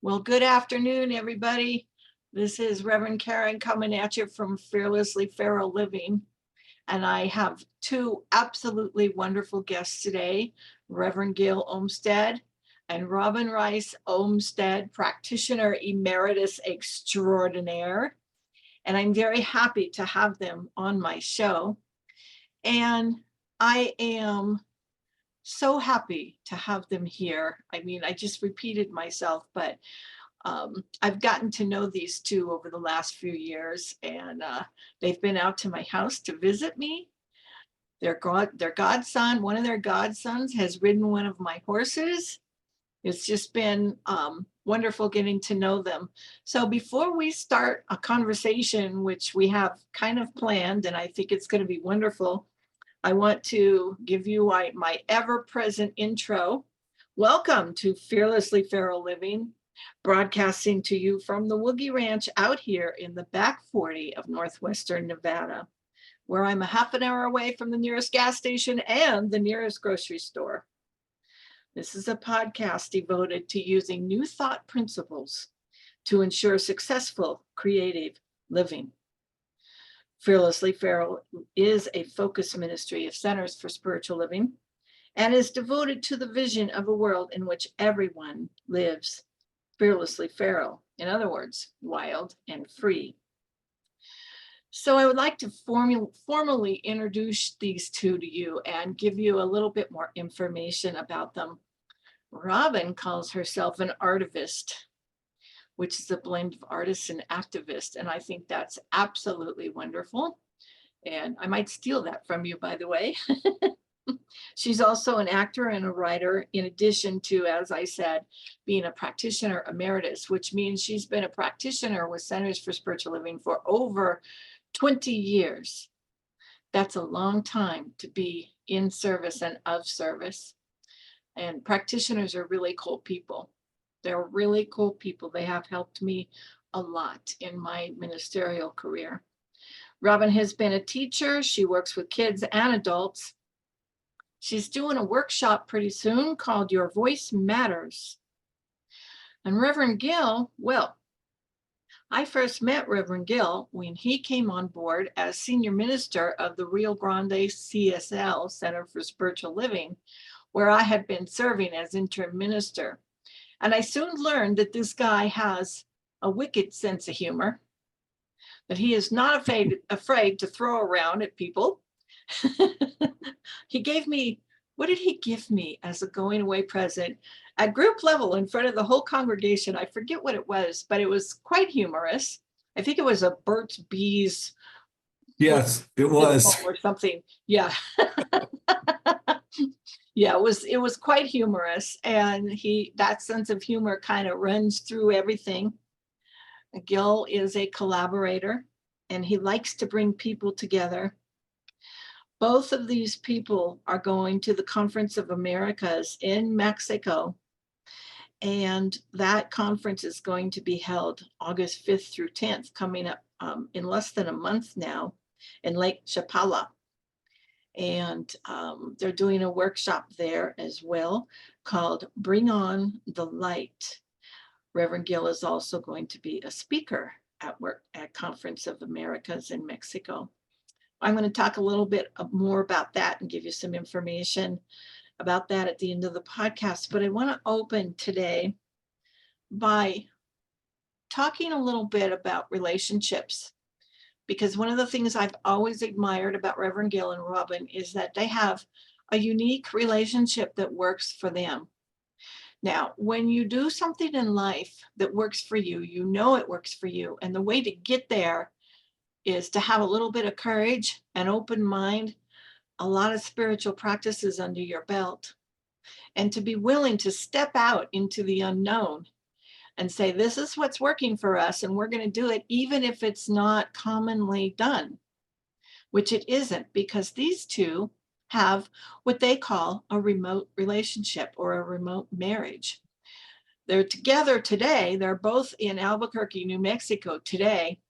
Well, good afternoon, everybody. This is Reverend Karen coming at you from Fearlessly Feral Living. And I have two absolutely wonderful guests today, Reverend Gil Olmstead and Robin Rice Olmstead, practitioner emeritus extraordinaire. And I'm very happy to have them on my show. And I am so happy to have them here. I mean, I just repeated myself, but I've gotten to know these two over the last few years, and they've been out to my house to visit me. Their godson, one of their godsons, has ridden one of my horses. It's just been wonderful getting to know them. So before we start a conversation, which we have kind of planned, and I think it's going to be wonderful, I want to give you my ever-present intro. Welcome to Fearlessly Feral Living, broadcasting to you from the Woogie Ranch out here in the back 40 of northwestern Nevada, where I'm a half an hour away from the nearest gas station and the nearest grocery store. This is a podcast devoted to using new thought principles to ensure successful, creative living. Fearlessly Feral is a focus ministry of Centers for Spiritual Living and is devoted to the vision of a world in which everyone lives fearlessly feral, in other words, wild and free. So I would like to formally introduce these two to you and give you a little bit more information about them. Robin calls herself an artivist, which is a blend of artist and activist. And I think that's absolutely wonderful. And I might steal that from you, by the way. She's also an actor and a writer, in addition to, as I said, being a practitioner emeritus, which means she's been a practitioner with Centers for Spiritual Living for over 20 years. That's a long time to be in service and of service. And practitioners are really cool people. They're really cool people. They have helped me a lot in my ministerial career. Robin has been a teacher. She works with kids and adults. She's doing a workshop pretty soon called Your Voice Matters. And Reverend Gil, well, I first met Reverend Gil when he came on board as senior minister of the Rio Grande CSL, Center for Spiritual Living, where I had been serving as interim minister. And I soon learned that this guy has a wicked sense of humor, that he is not afraid to throw around at people. He gave me, what did he give me as a going away present? At group level in front of the whole congregation, I forget what it was, but it was quite humorous. I think it was a Burt's Bees. Yes, it was. Or something. Yeah. Yeah, it was quite humorous. And that sense of humor kind of runs through everything. Gil is a collaborator and he likes to bring people together. Both of these people are going to the Conference of Americas in Mexico. And that conference is going to be held August 5th through 10th, coming up in less than a month now in Lake Chapala. And they're doing a workshop there as well called Bring On the Light. Reverend Gil is also going to be a speaker at Conference of Americas in Mexico. I'm going to talk a little bit more about that and give you some information about that at the end of the podcast. But I want to open today by talking a little bit about relationships, because one of the things I've always admired about Reverend Gil and Robin is that they have a unique relationship that works for them. Now, when you do something in life that works for you, you know it works for you. And the way to get there is to have a little bit of courage, an open mind, a lot of spiritual practices under your belt, and to be willing to step out into the unknown and say, this is what's working for us, and we're going to do it even if it's not commonly done, which it isn't, because these two have what they call a remote relationship or a remote marriage. They're together today. They're both in Albuquerque, New Mexico today,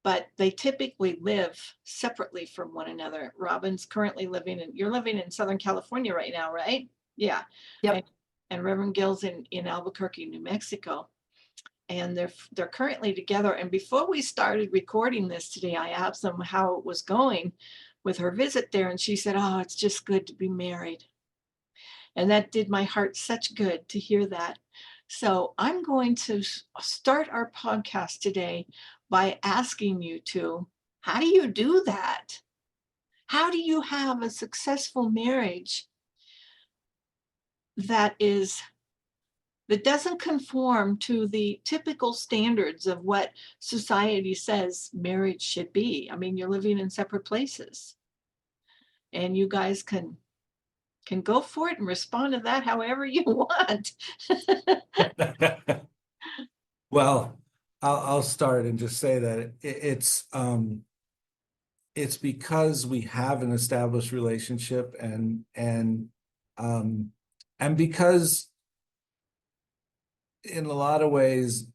but they typically live separately from one another. Robin's currently you're living in Southern California right now, right? Yeah. Yep. and Reverend Gil's in Albuquerque, New Mexico. And they're currently together. And before we started recording this today, I asked them how it was going with her visit there. And she said, oh, it's just good to be married. And that did my heart such good to hear that. So I'm going to start our podcast today by asking you two, how do you do that? How do you have a successful marriage that doesn't conform to the typical standards of what society says marriage should be? I mean, you're living in separate places, and you guys can go for it and respond to that however you want. Well, I'll start and just say that it's because we have an established relationship and because in a lot of ways,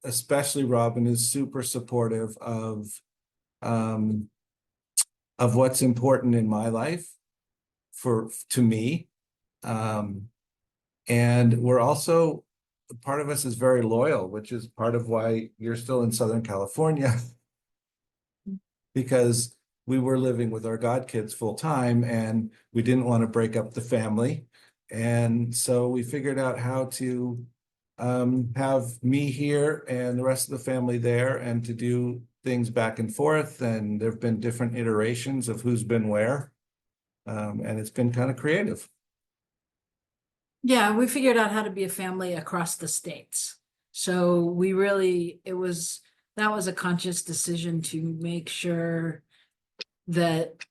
especially Robin is super supportive of what's important in my life to me. And we're also, part of us is very loyal, which is part of why you're still in Southern California, because we were living with our godkids full time and we didn't want to break up the family. And so we figured out how to have me here and the rest of the family there and to do things back and forth. And there've been different iterations of who's been where. And it's been kind of creative. Yeah, we figured out how to be a family across the states. So we really, that was a conscious decision to make sure that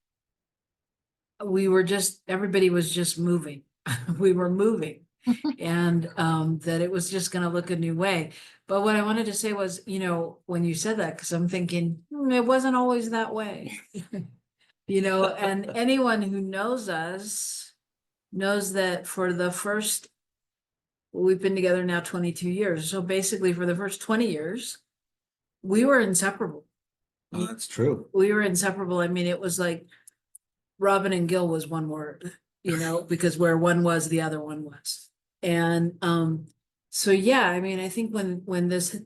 everybody was just moving. We were moving and that it was just going to look a new way. But what I wanted to say was, when you said that, because I'm thinking, it wasn't always that way. And anyone who knows us knows that we've been together now 22 years. So basically for the first 20 years, we were inseparable. Oh, that's true. We were inseparable. I mean, it was like Robin and Gil was one word, because where one was, the other one was. And so, yeah, I mean, I think when this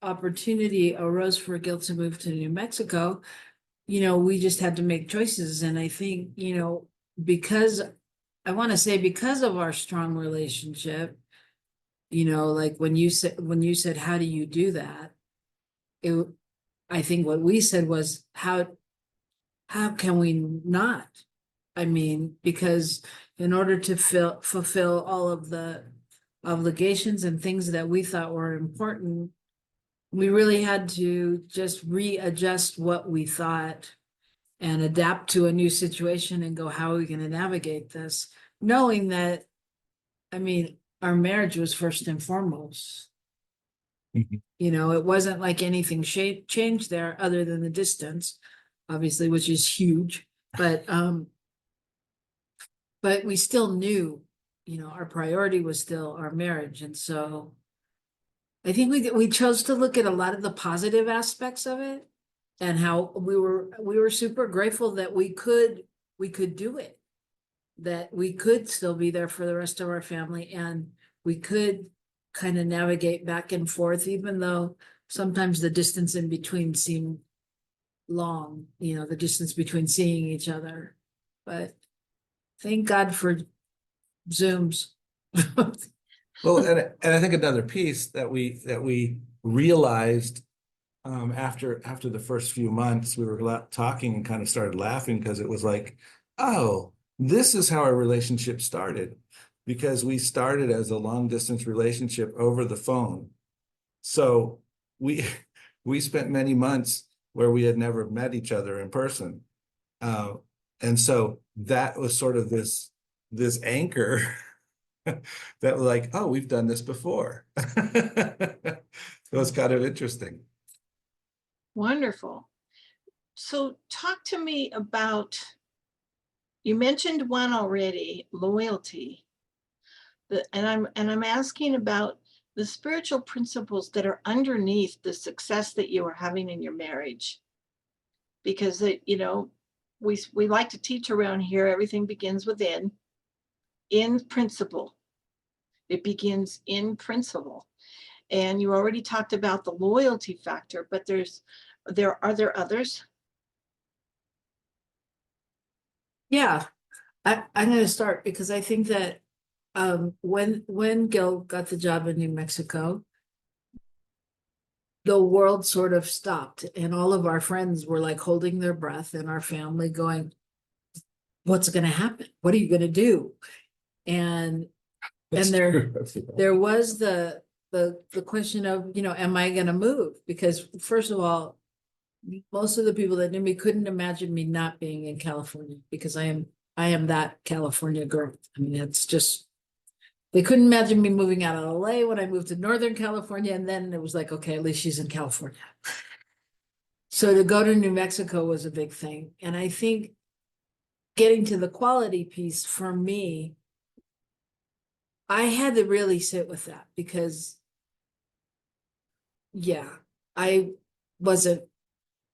opportunity arose for Gil to move to New Mexico, we just had to make choices. And I think, because of our strong relationship, like when you said, how do you do that? I think what we said was, how can we not? I mean, because in order to fulfill all of the obligations and things that we thought were important, we really had to just readjust what we thought and adapt to a new situation and go, how are we going to navigate this? Knowing that, I mean, our marriage was first and foremost. It wasn't like anything changed there other than the distance, obviously, which is huge. But we still knew, our priority was still our marriage. And so I think we chose to look at a lot of the positive aspects of it and how we were super grateful that we could do it, that we could still be there for the rest of our family and we could kind of navigate back and forth, even though sometimes the distance in between seemed long, the distance between seeing each other. But thank God for Zooms. Well, and I think another piece that we realized after the first few months, we were talking and kind of started laughing because it was like, oh, this is how our relationship started, because we started as a long distance relationship over the phone. So we spent many months where we had never met each other in person, and so that was sort of this anchor. That was like, oh, we've done this before. It was kind of interesting. Wonderful. So talk to me about, you mentioned one already, loyalty. And I'm asking about the spiritual principles that are underneath the success that you are having in your marriage. Because we like to teach around here, everything begins within, in principle. It begins in principle. And you already talked about the loyalty factor, but are there others? Yeah, I'm gonna start because I think that when Gil got the job in New Mexico, the world sort of stopped and all of our friends were like holding their breath and our family going, what's gonna happen? What are you gonna do? And That's there true. there was the question of, am I gonna move? Because first of all, most of the people that knew me couldn't imagine me not being in California because I am that California girl. I mean, it's just, they couldn't imagine me moving out of LA when I moved to Northern California. And then it was like, okay, at least she's in California. So to go to New Mexico was a big thing. And I think getting to the quality piece for me, I had to really sit with that because, yeah, I wasn't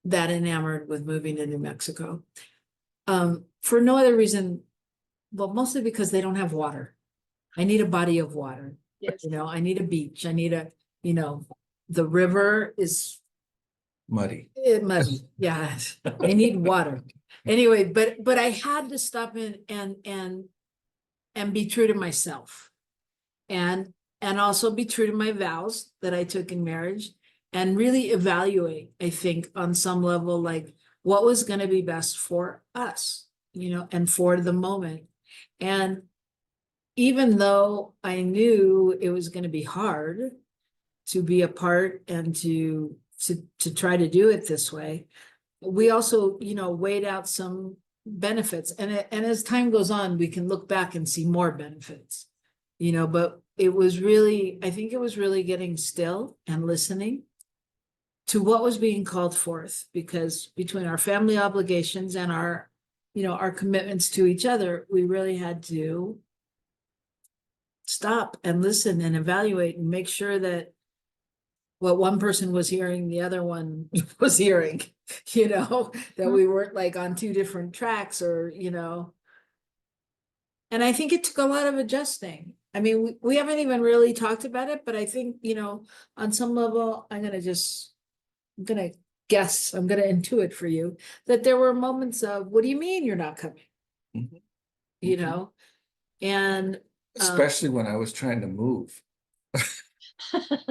that enamored with moving to New Mexico. For no other reason, well, mostly because they don't have water. I need a body of water. Yes. I need a beach. I need the river is Muddy. muddy. Yeah, I need water. Anyway, but I had to stop in and be true to myself. And also be true to my vows that I took in marriage and really evaluate, I think, on some level, like what was going to be best for us, and for the moment. And even though I knew it was going to be hard to be apart and to try to do it this way, we also, weighed out some benefits. And as time goes on, we can look back and see more benefits, but I think it was really getting still and listening to what was being called forth, because between our family obligations and our commitments to each other, we really had to stop and listen and evaluate and make sure that what one person was hearing, the other one was hearing, that we weren't like on two different tracks or, and I think it took a lot of adjusting. I mean, we haven't even really talked about it, but I think, on some level, I'm going to guess, I'm going to intuit for you that there were moments of, what do you mean you're not coming? Mhm. And Especially when I was trying to move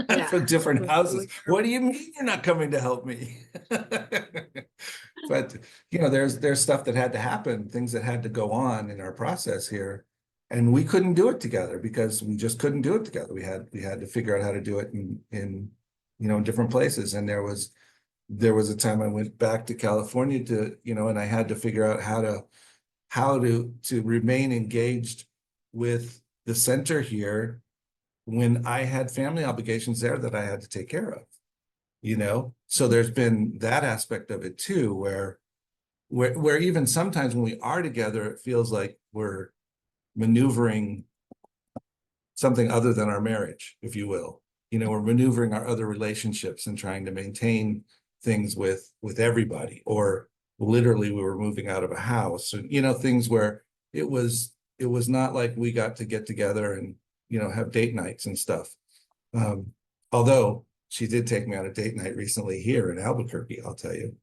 yeah. from different houses. What do you mean you're not coming to help me? But there's stuff that had to happen, things that had to go on in our process here, and we couldn't do it together because we just couldn't do it together. We had to figure out how to do it in different places. And there was a time I went back to California and I had to figure out how to remain engaged with the center here when I had family obligations there that I had to take care of. So there's been that aspect of it too, where even sometimes when we are together, it feels like we're maneuvering something other than our marriage, if you will. We're maneuvering our other relationships and trying to maintain things with everybody, or literally we were moving out of a house, or things where it was not like we got to get together and have date nights and stuff. Although she did take me on a date night recently here in Albuquerque, I'll tell you.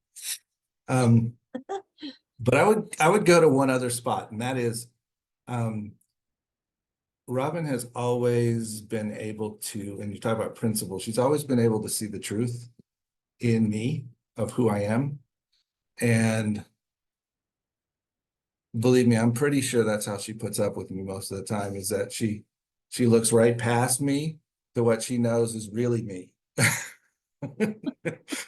But I would go to one other spot, and that is Robyn has always been able to, and you talk about principles, she's always been able to see the truth in me of who I am. And believe me, I'm pretty sure that's how she puts up with me most of the time, is that she looks right past me to what she knows is really me.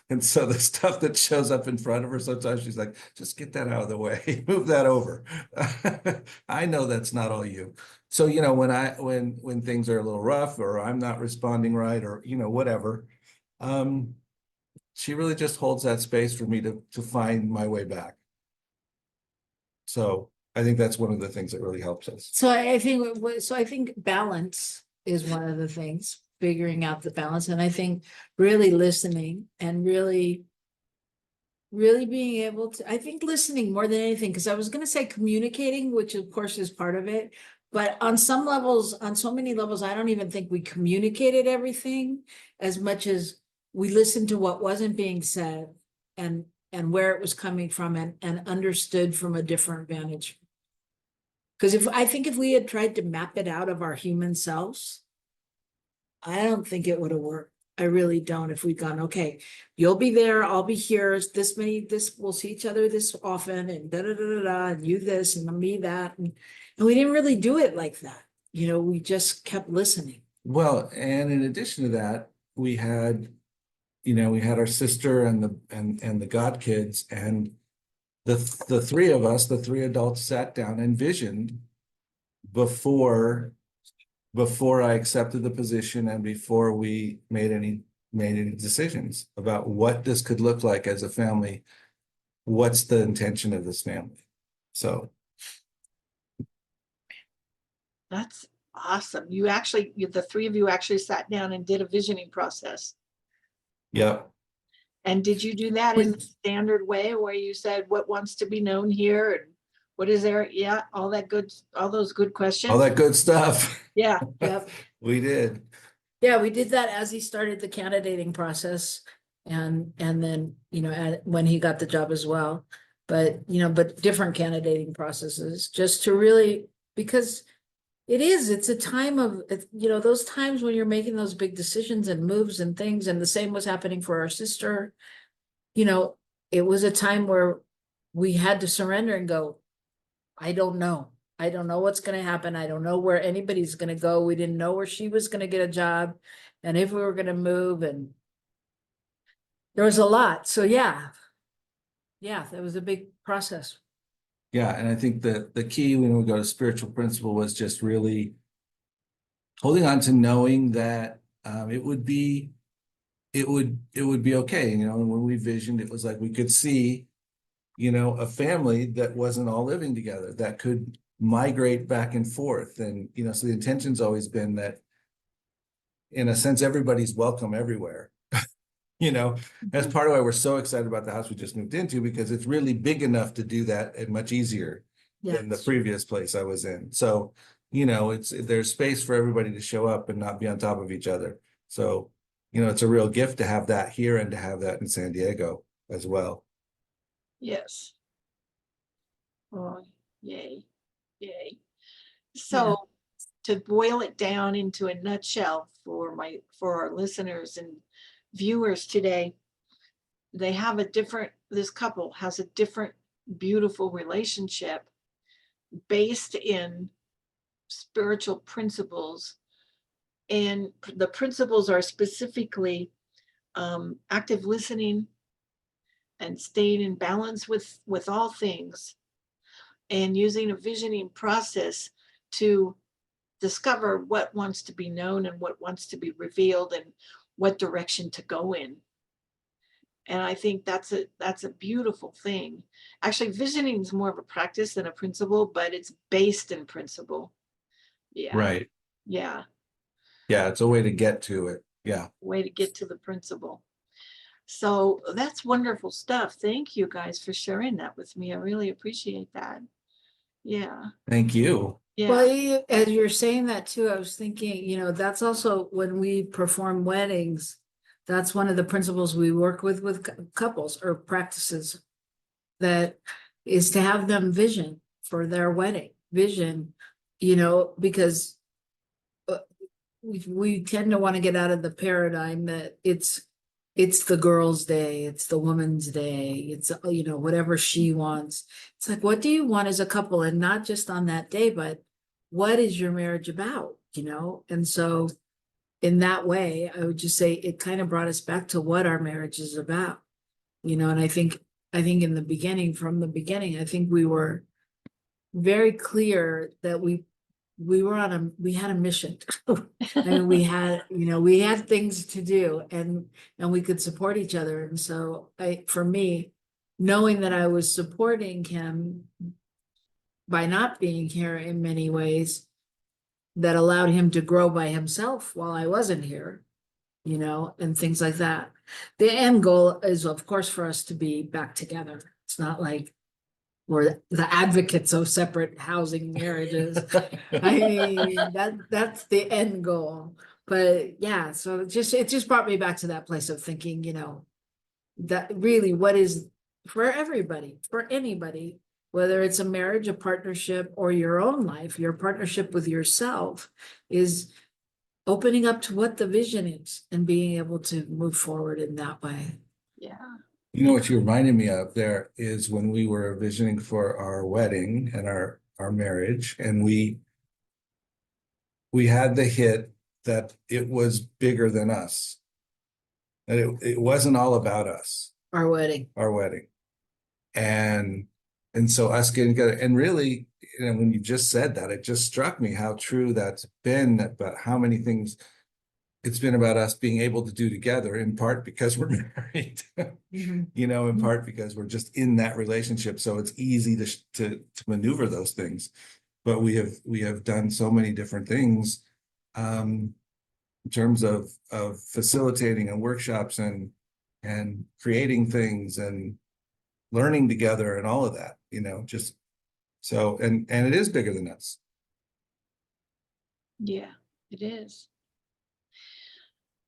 And so the stuff that shows up in front of her, sometimes she's like, just get that out of the way, move that over. I know that's not all you. So, when things are a little rough, or I'm not responding right, or, whatever, she really just holds that space for me to find my way back. So I think that's one of the things that really helps us. So I think balance is one of the things, figuring out the balance. And I think really listening and really being able to, I think listening more than anything, because I was going to say communicating, which of course is part of it, But on some levels, on so many levels, I don't even think we communicated everything as much as we listened to what wasn't being said and where it was coming from and understood from a different vantage. Because I think if we had tried to map it out of our human selves, I don't think it would have worked. I really don't. If we'd gone, okay, you'll be there, I'll be here, we'll see each other this often, and da da da da da, and you this and me that, and we didn't really do it like that. You know, we just kept listening. Well, and in addition to that, we had our sister and the god kids, and the three of us, the three adults, sat down and visioned before I accepted the position and before we made any decisions about what this could look like as a family. What's the intention of this family? So That's awesome. The three of you actually sat down and did a visioning process. yep. And did you do that in the standard way where you said what wants to be known here and what is there? Yeah, all those good questions. All that good stuff. Yeah. Yep. We did. Yeah, we did that as he started the candidating process and then, when he got the job as well. But, but different candidating processes just to really, because it's a time of, those times when you're making those big decisions and moves and things, and the same was happening for our sister. It was a time where we had to surrender and go, I don't know. I don't know what's going to happen. I don't know where anybody's going to go. We didn't know where she was going to get a job and if we were going to move, and there was a lot. So yeah, that was a big process. Yeah, and I think the key when we go to spiritual principle was just really holding on to knowing that it would be okay. And when we visioned, it was like we could see, a family that wasn't all living together, that could migrate back and forth. And, so the intention's always been that, in a sense, everybody's welcome everywhere. That's part of why we're so excited about the house we just moved into, because it's really big enough to do that and much easier than the previous place I was in. So, there's space for everybody to show up and not be on top of each other. So, it's a real gift to have that here and to have that in San Diego as well. Yes. Oh, yay. So to boil it down into a nutshell for our listeners and viewers today, this couple has a different beautiful relationship based in spiritual principles, and the principles are specifically active listening and staying in balance with all things, and using a visioning process to discover what wants to be known and what wants to be revealed and what direction to go in. And I think that's a beautiful thing. Actually, visioning is more of a practice than a principle, but it's based in principle. Yeah. Right. Yeah. Yeah, it's a way to get to it. Yeah. Way to get to the principle. So that's wonderful stuff. Thank you guys for sharing that with me. I really appreciate that. Yeah. Thank you. Yeah. Well, as you're saying that too, I was thinking, that's also when we perform weddings, that's one of the principles we work with couples or practices, that is to have them vision for their wedding. Vision, because we tend to want to get out of the paradigm that it's the girl's day, it's the woman's day, it's, whatever she wants. It's like, what do you want as a couple? And not just on that day, but what is your marriage about? And so in that way, I would just say it kind of brought us back to what our marriage is about, and I think from the beginning, I think we were very clear that we had a mission. I mean, we had things to do, and we could support each other. And so for me, knowing that I was supporting him by not being here in many ways, that allowed him to grow by himself while I wasn't here, and things like that. The end goal is, of course, for us to be back together. It's not like or the advocates of separate housing marriages. I mean, that's the end goal. But yeah, so it just brought me back to that place of thinking, that really what is for everybody, for anybody, whether it's a marriage, a partnership, or your own life, your partnership with yourself is opening up to what the vision is and being able to move forward in that way. Yeah. You know what you reminded me of there is when we were visioning for our wedding and our marriage, and we had the hit that it was bigger than us. That it wasn't all about us, Our wedding. our wedding. And so us getting together, and really, when you just said that, it just struck me how true that's been, about how many things it's been about us being able to do together, in part because we're married, in part because we're just in that relationship. So it's easy to maneuver those things. But we have done so many different things in terms of facilitating and workshops and creating things and learning together and all of that, just so, and it is bigger than us. Yeah, it is.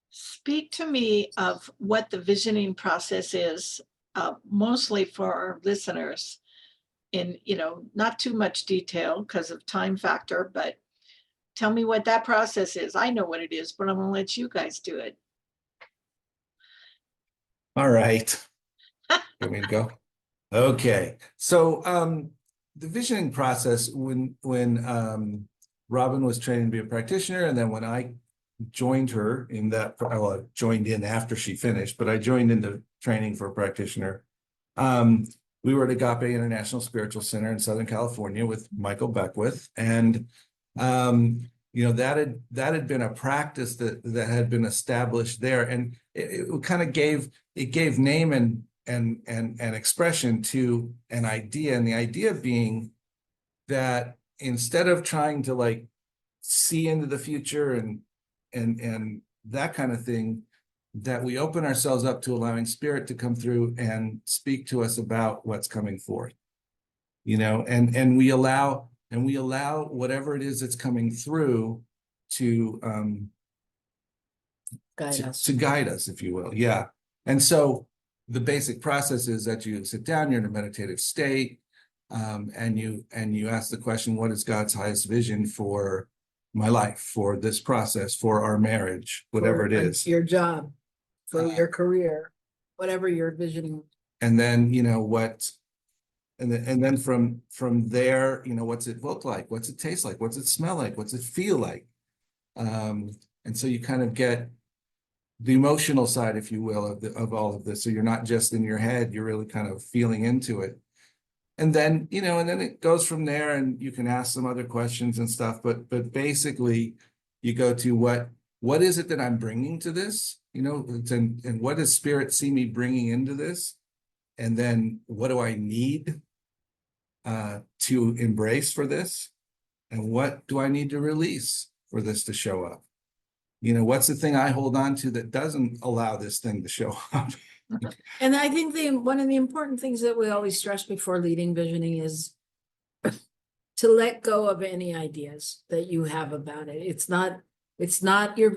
Speak to me of what the visioning process is, mostly for our listeners, in, not too much detail because of time factor, but tell me what that process is. I know what it is, but I'm going to let you guys do it. All right. Want me to go? Okay. So the visioning process, when Robyn was training to be a practitioner, and then when I joined her in that, well, I joined in after she finished, but I joined into training for a practitioner. We were at Agape International Spiritual Center in Southern California with Michael Beckwith, and that had been a practice that had been established there, and it kind of gave name and expression to an idea, and the idea being that instead of trying to like see into the future and that kind of thing, that we open ourselves up to allowing spirit to come through and speak to us about what's coming forth, and we allow whatever it is that's coming through to guide us, if you will. Yeah. And so the basic process is that you sit down, you're in a meditative state, and you ask the question, what is God's highest vision for my life, for this process, for our marriage, whatever it is, your job, for your career, whatever you're visioning. And then and then from there, what's it look like, what's it taste like, what's it smell like, what's it feel like, and so you kind of get the emotional side, if you will, of all of this. So you're not just in your head, you're really kind of feeling into it. And then, and then it goes from there, and you can ask some other questions and stuff, but basically you go to what is it that I'm bringing to this, and what does spirit see me bringing into this? And then what do I need to embrace for this? And what do I need to release for this to show up? What's the thing I hold on to that doesn't allow this thing to show up? And I think one of the important things that we always stress before leading visioning is to let go of any ideas that you have about it. It's not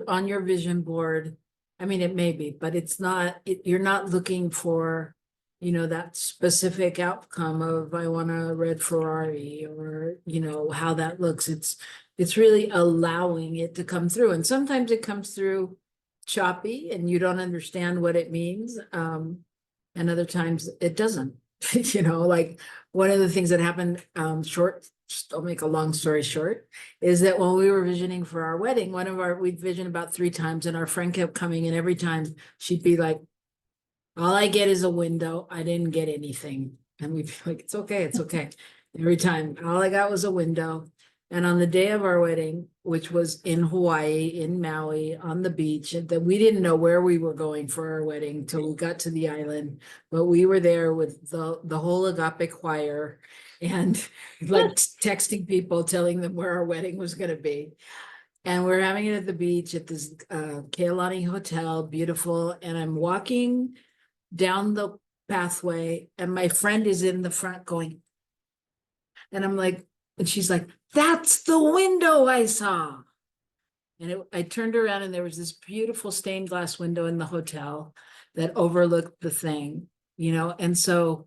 on your vision board. I mean, it may be, but it's not, you're not looking for, that specific outcome of, I want a red Ferrari, or, how that looks. It's really allowing it to come through. And sometimes it comes through choppy and you don't understand what it means. And other times it doesn't, like one of the things that happened, I'll make a long story short, is that when we were visioning for our wedding, we'd vision about 3 times, and our friend kept coming, and every time she'd be like, all I get is a window. I didn't get anything. And we'd be like, it's okay. It's okay. Every time, all I got was a window. And on the day of our wedding, which was in Hawaii, in Maui, on the beach, that we didn't know where we were going for our wedding till we got to the island, but we were there with the whole Agape choir, and like texting people, telling them where our wedding was going to be. And we're having it at the beach at this Kealani Hotel, beautiful. And I'm walking down the pathway, and my friend is in the front going, And I'm like, and she's like, that's the window I saw. And I turned around and there was this beautiful stained glass window in the hotel that overlooked the thing, and so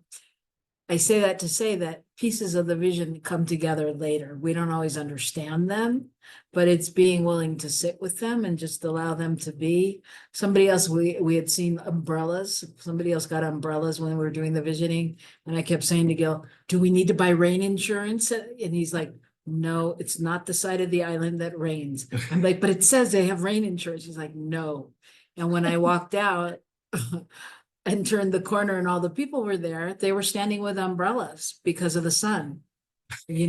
I say that to say that pieces of the vision come together later. We don't always understand them, but it's being willing to sit with them and just allow them to be. Somebody else, we had seen umbrellas. Somebody else got umbrellas when we were doing the visioning. And I kept saying to Gil, do we need to buy rain insurance? And he's like, no, it's not the side of the island that rains. I'm like, but it says they have rain insurance. He's like, no. And when I walked out, and turned the corner and all the people were there, they were standing with umbrellas because of the sun.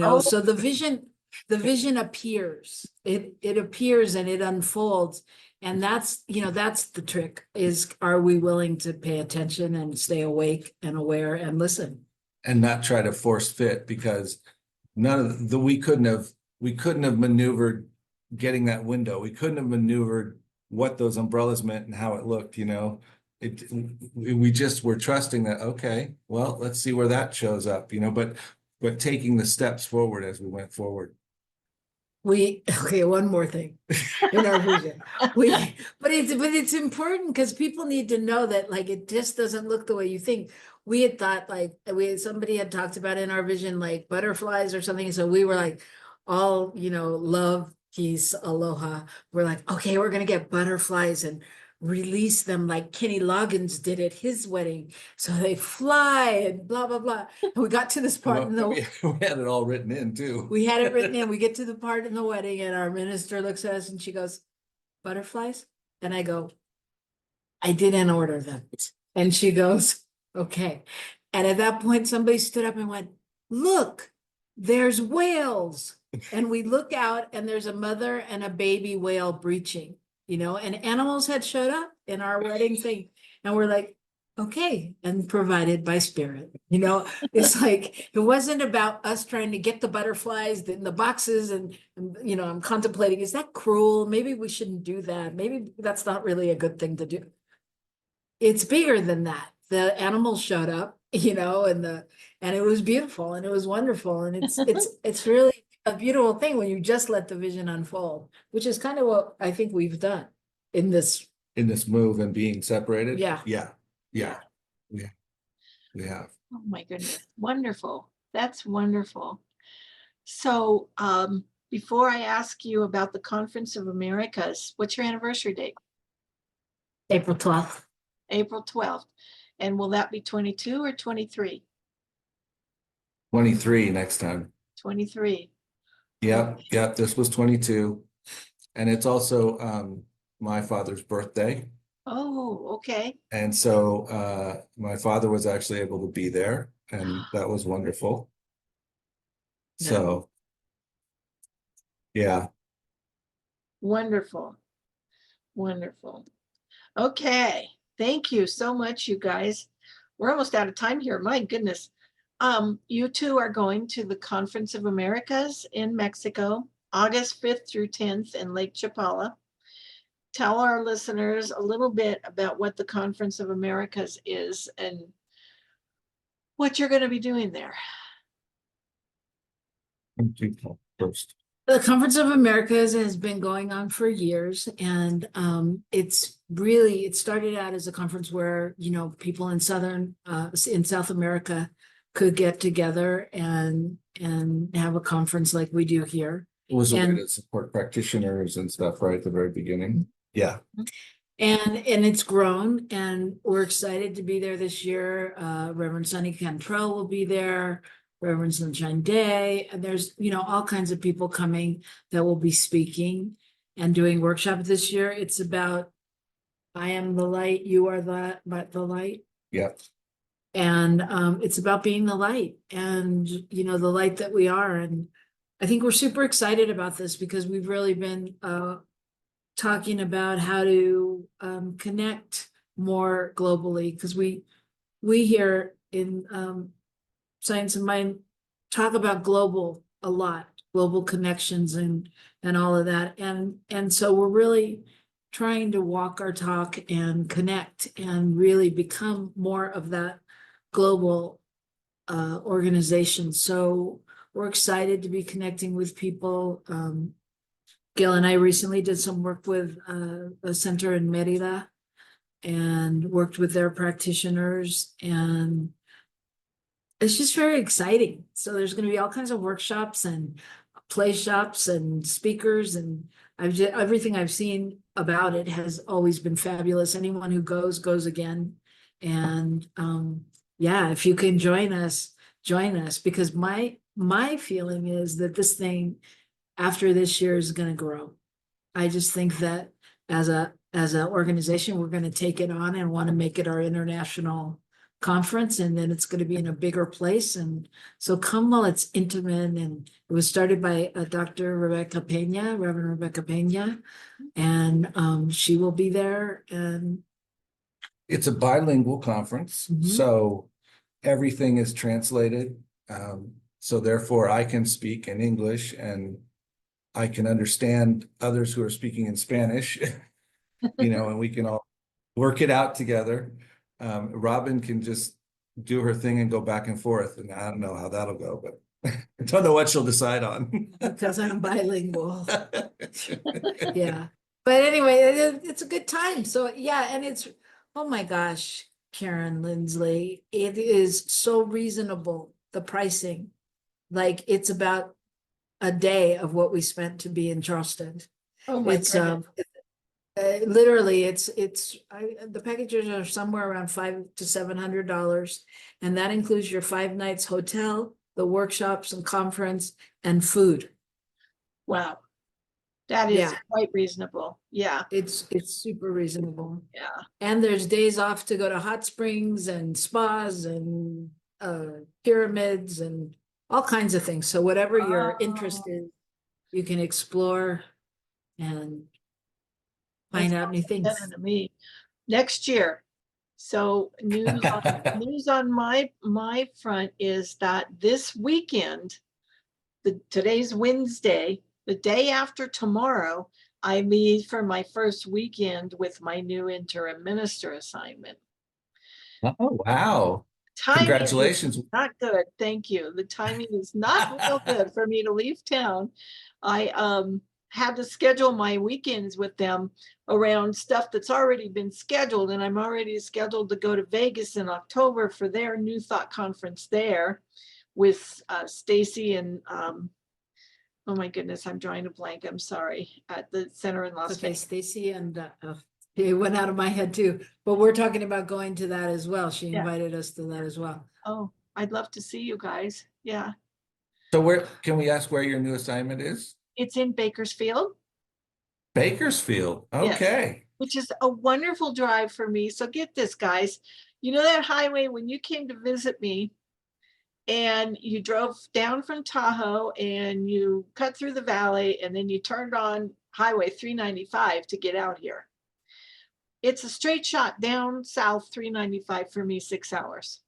Oh. So the vision appears, it appears and it unfolds. And that's the trick is, are we willing to pay attention and stay awake and aware and listen? And not try to force fit, because none of the, we couldn't have maneuvered getting that window. We couldn't have maneuvered what those umbrellas meant and how it looked, we just were trusting that, okay, well, let's see where that shows up, but taking the steps forward as we went forward. One more thing in our vision. But it's important because people need to know that like it just doesn't look the way you think. We had thought somebody had talked about in our vision like butterflies or something. So we were like all, love, peace, aloha. We're like, okay, we're gonna get butterflies and release them like Kenny Loggins did at his wedding. So they fly and blah, blah, blah. And we got to this part we had it all written in too. We had it written in. We get to the part in the wedding and our minister looks at us and she goes, butterflies? And I go, I didn't order them. And she goes, okay. And at that point, somebody stood up and went, look, there's whales. And we look out and there's a mother and a baby whale breaching, and animals had showed up in our wedding thing. And we're like, okay, and provided by spirit, it's like, it wasn't about us trying to get the butterflies in the boxes and I'm contemplating, is that cruel? Maybe we shouldn't do that. Maybe that's not really a good thing to do. It's bigger than that. The animals showed up, and it was beautiful and it was wonderful. And it's really a beautiful thing when you just let the vision unfold, which is kind of what I think we've done in this move and being separated. Yeah. We have. Oh my goodness, wonderful. That's wonderful. So before I ask you about the Conference of Americas, what's your anniversary date? April 12th. April 12th. And will that be 22 or 23? 23 next time. 23. Yep. This was 22. And it's also my father's birthday. Oh, okay. And so my father was actually able to be there, and that was wonderful. Yeah. So yeah. Wonderful. Wonderful. Okay. Thank you so much, you guys. We're almost out of time here. My goodness. You two are going to the Conference of Americas in Mexico, August 5th through 10th in Lake Chapala. Tell our listeners a little bit about what the Conference of Americas is and what you're going to be doing there. First. The Conference of Americas has been going on for years, and it started out as a conference where people in South America could get together and have a conference like we do here. It was a way to support practitioners and stuff right at the very beginning. Yeah. And it's grown, and we're excited to be there this year. Reverend Sonny Cantrell will be there, Reverend Sunshine Day, and there's all kinds of people coming that will be speaking and doing workshops this year. It's about I am the light, you are the light. Yeah. And it's about being the light, and the light that we are. And I think we're super excited about this because we've really been talking about how to connect more globally, because we here in Science of Mind talk about global a lot, global connections and all of that. And so we're really trying to walk our talk and connect and really become more of that global organization. So we're excited to be connecting with people. Gil and I recently did some work with a center in Merida and worked with their practitioners, and it's just very exciting. So there's going to be all kinds of workshops and play shops and speakers, and everything I've seen about it has always been fabulous. Anyone who goes again. And yeah, if you can join us, because my feeling is that this thing after this year is going to grow. I just think that as an organization, we're going to take it on and want to make it our international conference, and then it's going to be in a bigger place. And so come while it's intimate. And it was started by Dr. Reverend Rebecca Pena, and she will be there. And It's a bilingual conference, so everything is translated. So therefore I can speak in English and I can understand others who are speaking in Spanish, and we can all work it out together. Robin can just do her thing and go back and forth, and I don't know how that'll go, but I don't know what she'll decide on. because I'm bilingual. Yeah. But anyway, it's a good time. So yeah, and it's, oh my gosh, Karen Lindsley, it is so reasonable, the pricing. Like it's about a day of what we spent to be in Charleston. Oh my It's goodness. literally the packages are somewhere around $500 to $700, and that includes your 5 nights hotel, the workshops and conference, and food. Wow. That is Yeah. quite reasonable. Yeah. It's super reasonable. Yeah. And there's days off to go to hot springs and spas and pyramids and all kinds of things. So whatever your interest is, you can explore and find out new things. Better to me. Next year. So news on my front is that this weekend, today's Wednesday, the day after tomorrow, I leave for my first weekend with my new interim minister assignment. Oh, wow. Timing is Congratulations. not good. Thank you. The timing is not real good for me to leave town. I had to schedule my weekends with them around stuff that's already been scheduled, and I'm already scheduled to go to Vegas in October for their New Thought conference there with Stacy and oh my goodness, I'm drawing a blank. I'm sorry. At the center in Las Okay, Vegas. Stacy and it went out of my head too, but we're talking about going to that as well. She Yeah. invited us to that as well. Oh, I'd love to see you guys. Yeah. So where can we ask where your new assignment is? It's in Bakersfield. Bakersfield. Yes. Okay. Which is a wonderful drive for me. So get this, guys. You know that highway when you came to visit me and you drove down from Tahoe and you cut through the valley and then you turned on Highway 395 to get out here. It's a straight shot down south 395 for me, 6 hours.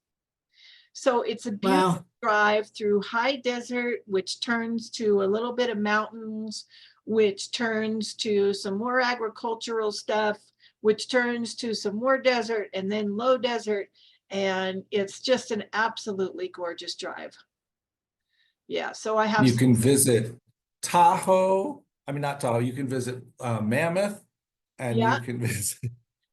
So it's a beautiful drive through high desert, which turns to a little bit of mountains, which turns to some more agricultural stuff, which turns to some more desert and then low desert. And it's just an absolutely gorgeous drive. Yeah, so I have. You can visit Tahoe. I mean, not Tahoe. You can visit Mammoth, and Yeah. you can visit.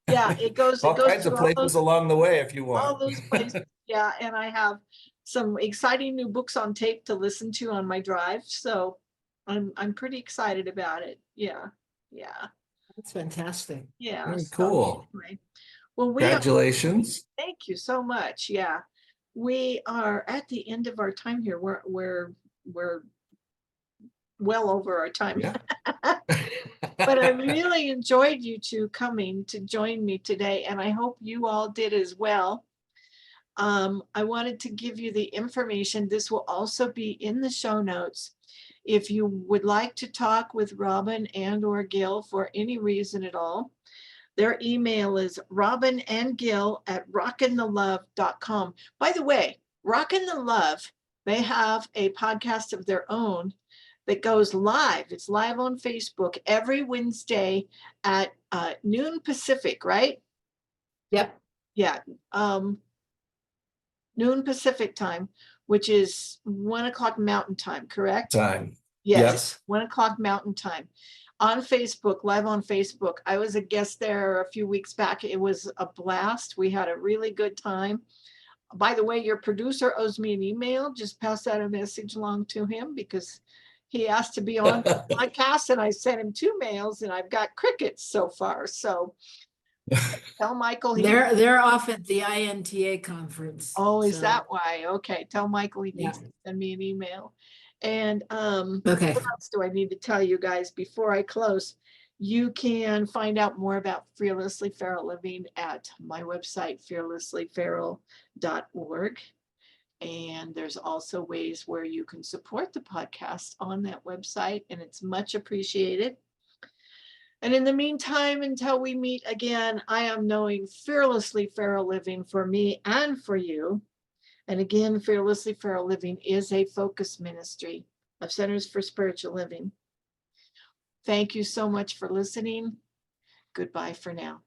Yeah, it goes all kinds of through all places those, along the way if you want. all those places. Yeah, and I have some exciting new books on tape to listen to on my drive. So I'm pretty excited about it. Yeah, yeah, That's fantastic. yeah. Very So cool. anyway, well, we are, Congratulations. thank you so much. Yeah, we are at the end of our time here. We're well over our time. Yeah. But I really enjoyed you two coming to join me today, and I hope you all did as well. I wanted to give you the information. This will also be in the show notes. If you would like to talk with Robin and or Gil for any reason at all, their email is robinandgil@rockinthelove.com. By the way, Rockin' the Love, they have a podcast of their own that goes live. It's live on Facebook every Wednesday at noon Pacific, right? Yep. Yeah. Noon Pacific time, which is 1 o'clock Mountain Time, correct? Time. Yes, 1 o'clock Mountain Time. On Facebook, live on Facebook. I was a guest there a few weeks back. It was a blast. We had a really good time. By the way, your producer owes me an email. Just pass that a message along to him because he asked to be on the podcast and I sent him 2 mails and I've got crickets so far. So tell Michael. They're off at the INTA conference. Oh, is so, that why? Okay, tell Michael he Yeah. needs to send me an email. And Okay. what else do I need to tell you guys before I close? You can find out more about Fearlessly Feral Living at my website, fearlesslyferal.org. And there's also ways where you can support the podcast on that website, and it's much appreciated. And in the meantime, until we meet again, I am knowing Fearlessly Feral Living for me and for you. And again, Fearlessly Feral Living is a focus ministry of Centers for Spiritual Living. Thank you so much for listening. Goodbye for now.